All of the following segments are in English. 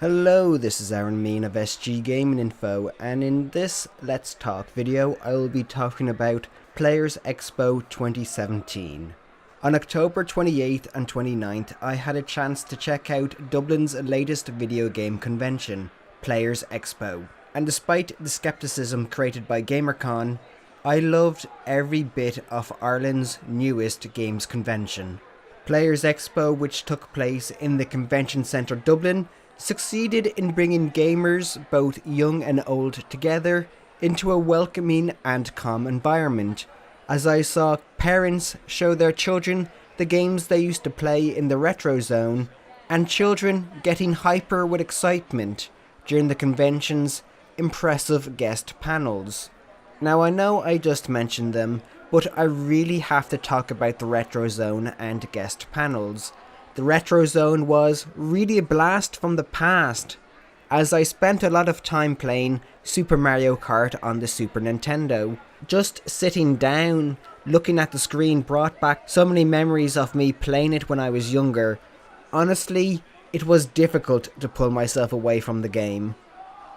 Hello, this is Meehan of SG Gaming Info, and in this Let's Talk video, I will be talking about PlayersXpo 2017. On October 28th and 29th, I had a chance to check out Dublin's latest video game convention, PlayersXpo. And despite the skepticism created by GamerCon, I loved every bit of Ireland's newest games convention. PlayersXpo, which took place in the Convention Centre Dublin, succeeded in bringing gamers, both young and old, together into a welcoming and calm environment, as I saw parents show their children the games they used to play in the retro zone, and children getting hyper with excitement during the convention's impressive guest panels. Now, I know I just mentioned them, but I really have to talk about the retro zone and guest panels. The retro zone was really a blast from the past, as I spent a lot of time playing Super Mario Kart on the Super Nintendo. Just sitting down, looking at the screen brought back so many memories of me playing it when I was younger. Honestly, it was difficult to pull myself away from the game.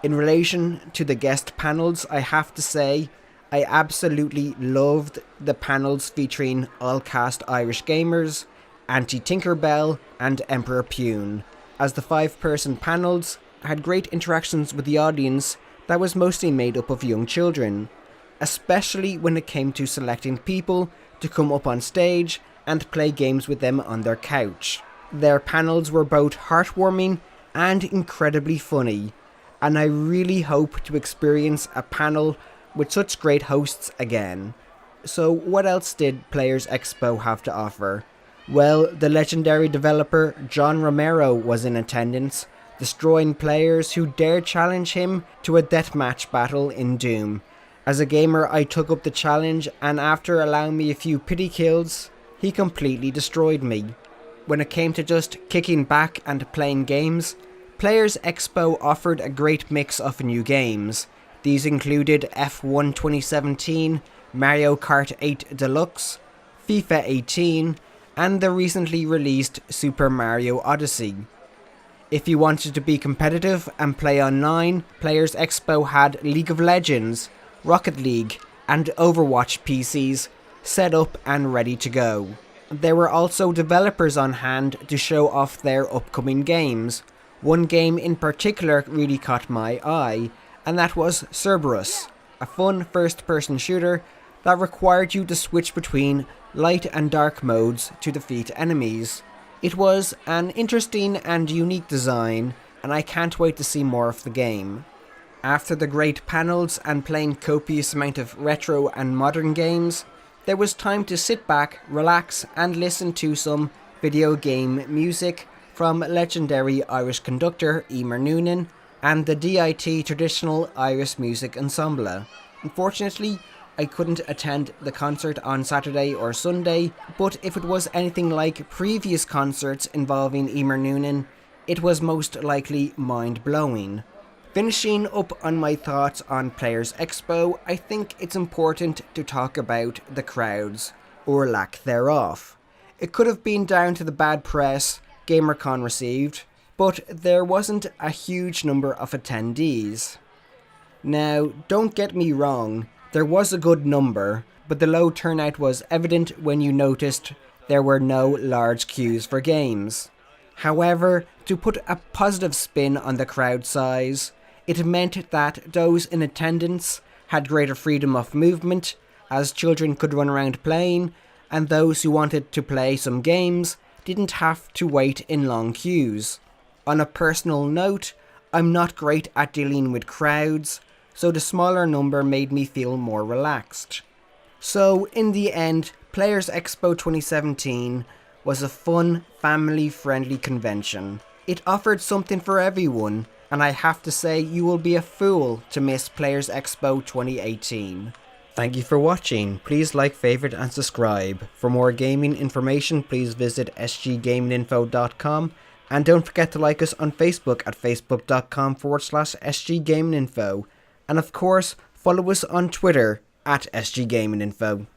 In relation to the guest panels, I have to say, I absolutely loved the panels featuring all-cast Irish gamers, Anti-Tinkerbell and Emperor Pune, as the 5-person panels had great interactions with the audience that was mostly made up of young children, especially when it came to selecting people to come up on stage and play games with them on their couch. Their panels were both heartwarming and incredibly funny, and I really hope to experience a panel with such great hosts again. So what else did PlayersXpo have to offer? Well, the legendary developer John Romero was in attendance, destroying players who dared challenge him to a deathmatch battle in Doom. As a gamer, I took up the challenge, and after allowing me a few pity kills, he completely destroyed me. When it came to just kicking back and playing games, PlayersXpo offered a great mix of new games. These included F1 2017, Mario Kart 8 Deluxe, FIFA 18, and the recently released Super Mario Odyssey. If you wanted to be competitive and play online, PlayersXpo had League of Legends, Rocket League, and Overwatch PCs set up and ready to go. There were also developers on hand to show off their upcoming games. One game in particular really caught my eye, and that was Cerberus, a fun first-person shooter that required you to switch between light and dark modes to defeat enemies. It was an interesting and unique design, and I can't wait to see more of the game. After the great panels and playing copious amount of retro and modern games, there was time to sit back, relax, and listen to some video game music from legendary Irish conductor Emer Noonan and the DIT Traditional Irish Music Ensemble. Unfortunately, I couldn't attend the concert on Saturday or Sunday, but if it was anything like previous concerts involving Emer Noonan, it was most likely mind-blowing. Finishing up on my thoughts on PlayersXpo, I think it's important to talk about the crowds, or lack thereof. It could have been down to the bad press GamerCon received, but there wasn't a huge number of attendees. Now, don't get me wrong, there was a good number, but the low turnout was evident when you noticed there were no large queues for games. However, to put a positive spin on the crowd size, it meant that those in attendance had greater freedom of movement, as children could run around playing, and those who wanted to play some games didn't have to wait in long queues. On a personal note, I'm not great at dealing with crowds, so the smaller number made me feel more relaxed. So in the end, PlayersXpo 2017 was a fun, family-friendly convention. It offered something for everyone, and I have to say you will be a fool to miss PlayersXpo 2018. Thank you for watching. Please like, favorite, and subscribe. For more gaming information, please visit sggaminginfo.com. And don't forget to like us on Facebook at facebook.com/sggaminginfo. And of course, follow us on Twitter at sggaminginfo.